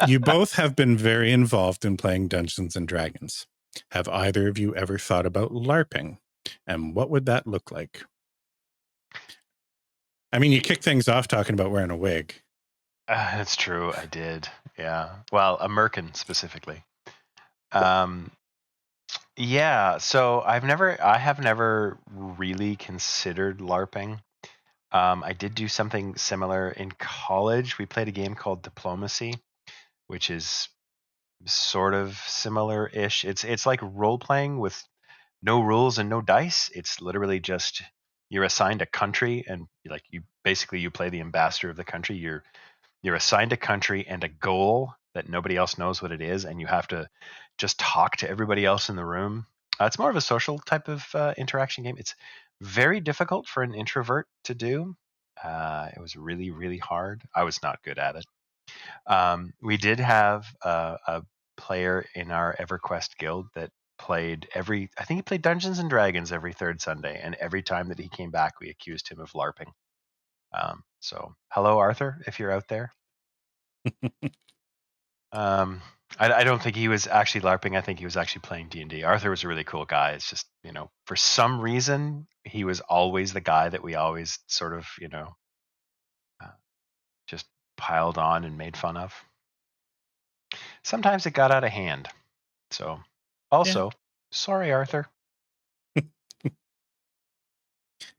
you both have been very involved in playing Dungeons and Dragons. Have either of you ever thought about LARPing? And what would that look like? I mean, you kick things off talking about wearing a wig. That's true. I did. Yeah. Well, a merkin specifically. Yeah. So I have never really considered LARPing. I did do something similar in college. We played a game called Diplomacy, which is sort of similar-ish. It's like role playing with no rules and no dice. It's literally just you're assigned a country, and like you play the ambassador of the country. You're assigned a country and a goal that nobody else knows what it is, and you have to just talk to everybody else in the room. It's more of a social type of interaction game. It's very difficult for an introvert to do. It was really, really hard. I was not good at it. We did have a player in our EverQuest guild that I think he played Dungeons and Dragons every third Sunday, and every time that he came back, we accused him of LARPing. So hello, Arthur, if you're out there. I don't think he was actually LARPing. I think he was actually playing D&D. Arthur was a really cool guy. It's just, for some reason, he was always the guy that we always sort of, just piled on and made fun of. Sometimes it got out of hand. So, also, sorry, Arthur.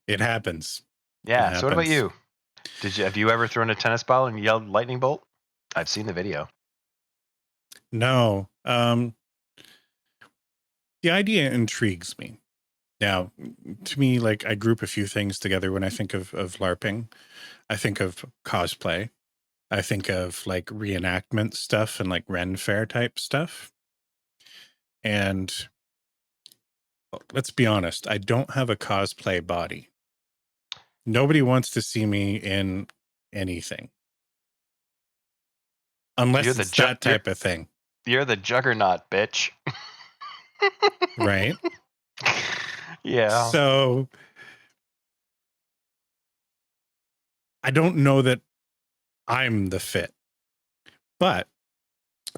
It happens. Yeah. So what about you? Have you ever thrown a tennis ball and yelled lightning bolt? I've seen the video. No. The idea intrigues me. Now, to me, like, I group a few things together when I think of LARPing. I think of cosplay. I think of like reenactment stuff and like Ren Fair type stuff. And let's be honest, I don't have a cosplay body. Nobody wants to see me in anything. Unless it's that type of thing. You're the juggernaut, bitch. Right? Yeah. So I don't know that I'm the fit. But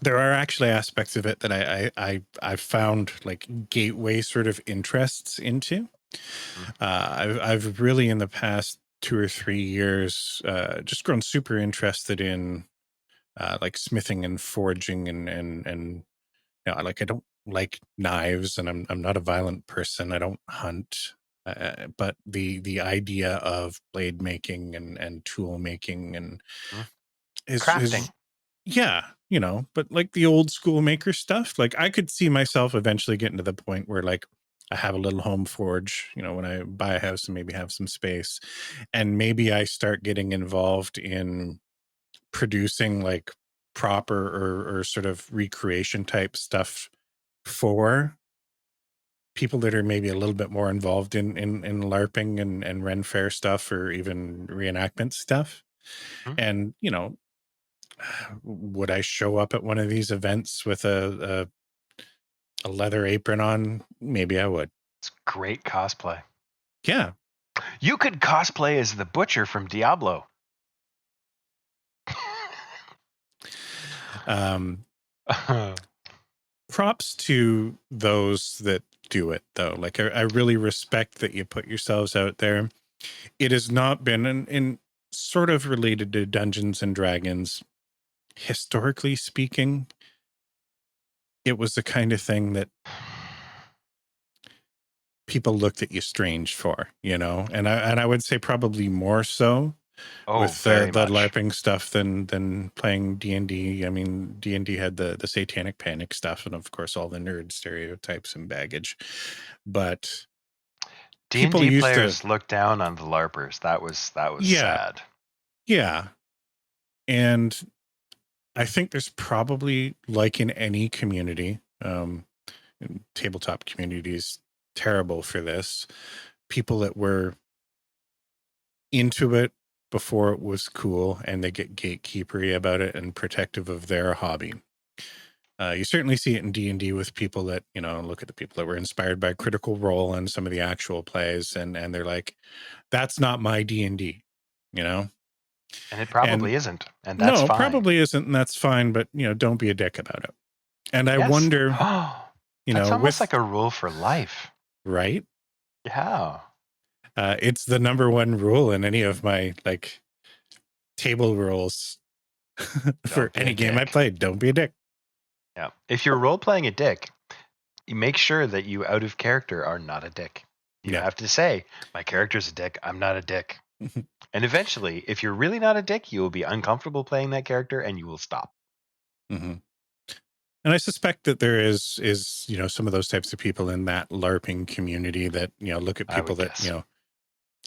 there are actually aspects of it that I found like gateway sort of interests into. I've really in the past 2 or 3 years just grown super interested in like smithing and forging and like I don't like knives and I'm not a violent person. I don't hunt. But the idea of blade making and tool making and is Crafting. yeah, but like the old school maker stuff, like I could see myself eventually getting to the point where like I have a little home forge, when I buy a house and maybe have some space, and maybe I start getting involved in producing like proper or sort of recreation type stuff for people that are maybe a little bit more involved in LARPing and Ren Fair stuff or even reenactment stuff. And would I show up at one of these events with a leather apron on? Maybe I would. It's great cosplay. Yeah. You could cosplay as the butcher from Diablo. Props to those that do it, though. Like, I really respect that you put yourselves out there. It has not been in sort of related to Dungeons and Dragons. Historically speaking, it was the kind of thing that people looked at you strange for, and I would say probably more so with the LARPing stuff than playing D&D. I mean, D&D had the satanic panic stuff and of course all the nerd stereotypes and baggage, but D&D players looked down on the LARPers. That was sad. Yeah. And I think there's probably, like in any community, tabletop communities, terrible for this, people that were into it before it was cool and they get gatekeepery about it and protective of their hobby. You certainly see it in D&D with people that, look at the people that were inspired by Critical Role and some of the actual plays and they're like, that's not my D&D, And it probably isn't. And that's fine. No, probably isn't. And that's fine. But, don't be a dick about it. And I wonder, that's almost like a rule for life. Right? Yeah. It's the number one rule in any of my like table rules for any game I played. Don't be a dick. Yeah. If you're role playing a dick, you make sure that you out of character are not a dick. You have to say, my character's a dick. I'm not a dick. And eventually, if you're really not a dick, you will be uncomfortable playing that character and you will stop. Mm-hmm. And I suspect that there is some of those types of people in that LARPing community that, look at people that,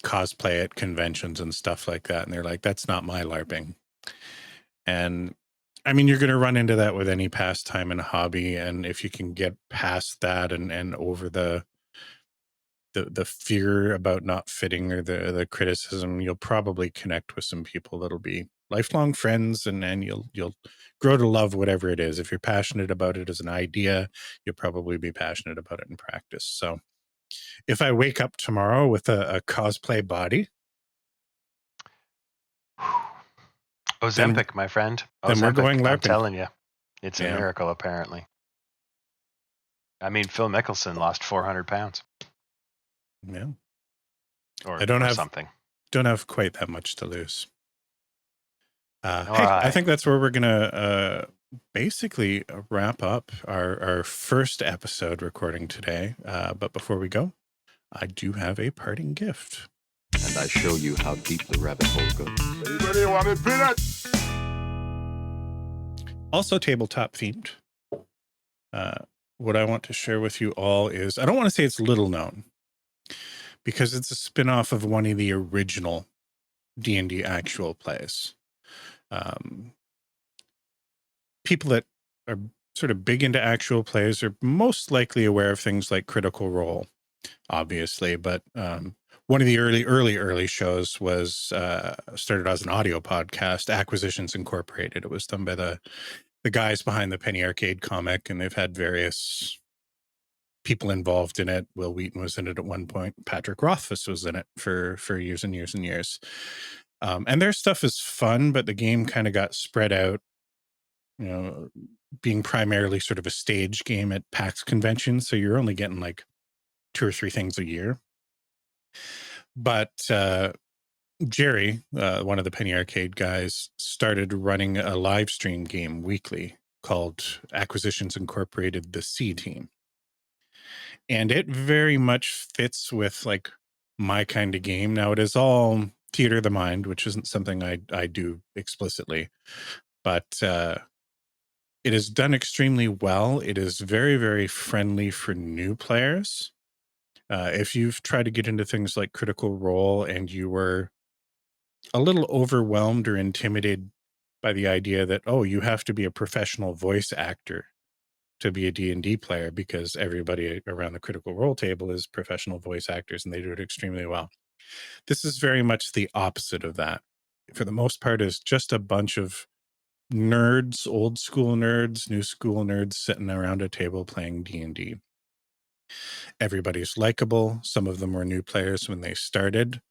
cosplay at conventions and stuff like that. And they're like, that's not my LARPing. And I mean, you're going to run into that with any pastime and hobby. And if you can get past that and over the fear about not fitting or the criticism, you'll probably connect with some people that'll be lifelong friends and you'll grow to love whatever it is. If you're passionate about it as an idea, you'll probably be passionate about it in practice. So if I wake up tomorrow with a cosplay body, Ozempic, my friend. Then we're going LARPing. I'm telling you, it's a miracle, apparently. I mean, Phil Mickelson lost 400 pounds. Yeah. Or, I don't have something. Don't have quite that much to lose. I think that's where we're going to basically wrap up our first episode recording today. But before we go, I do have a parting gift. And I show you how deep the rabbit hole goes. Anybody want a peanut? Also tabletop themed. What I want to share with you all is, I don't want to say it's little known, because it's a spin-off of one of the original D&D actual plays. People that are sort of big into actual plays are most likely aware of things like Critical Role, obviously, but one of the early shows was started as an audio podcast, Acquisitions Incorporated. It was done by the guys behind the Penny Arcade comic, and they've had various people involved in it. Will Wheaton was in it at one point. Patrick Rothfuss was in it for years and years and years. And their stuff is fun, but the game kind of got spread out, being primarily sort of a stage game at PAX conventions, so you're only getting like 2 or 3 things a year. But Jerry, one of the Penny Arcade guys, started running a live stream game weekly called Acquisitions Incorporated, the C Team. And it very much fits with like my kind of game. Now, it is all theater of the mind, which isn't something I do explicitly, but it is done extremely well. It is very, very friendly for new players. If you've tried to get into things like Critical Role and you were a little overwhelmed or intimidated by the idea that, oh, you have to be a professional voice actor to be a D&D player, because everybody around the Critical Role table is professional voice actors and they do it extremely well. This is very much the opposite of that. For the most part, is just a bunch of nerds, old school nerds, new school nerds sitting around a table playing D&D. Everybody's likable. Some of them were new players when they started.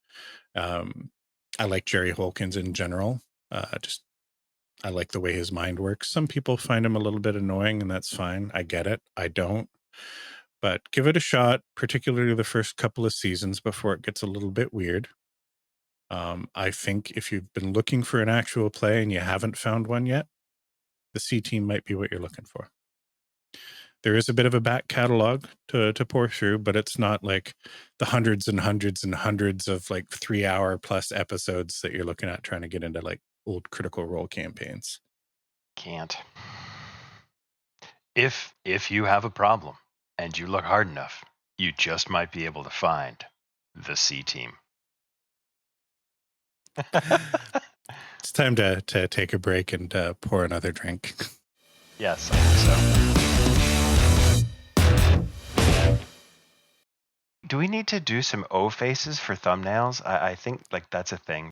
I like Jerry Holkins in general. I like the way his mind works. Some people find him a little bit annoying, and that's fine. I get it. I don't. But give it a shot, particularly the first couple of seasons before it gets a little bit weird. I think if you've been looking for an actual play and you haven't found one yet, the C Team might be what you're looking for. There is a bit of a back catalog to pour through, but it's not like the hundreds and hundreds and hundreds of like 3-hour plus episodes that you're looking at trying to get into like old Critical Role campaigns. Can't. If you have a problem and you look hard enough, you just might be able to find the C Team. It's time to take a break and pour another drink. Yes, I think so. Do we need to do some O faces for thumbnails? I think like that's a thing.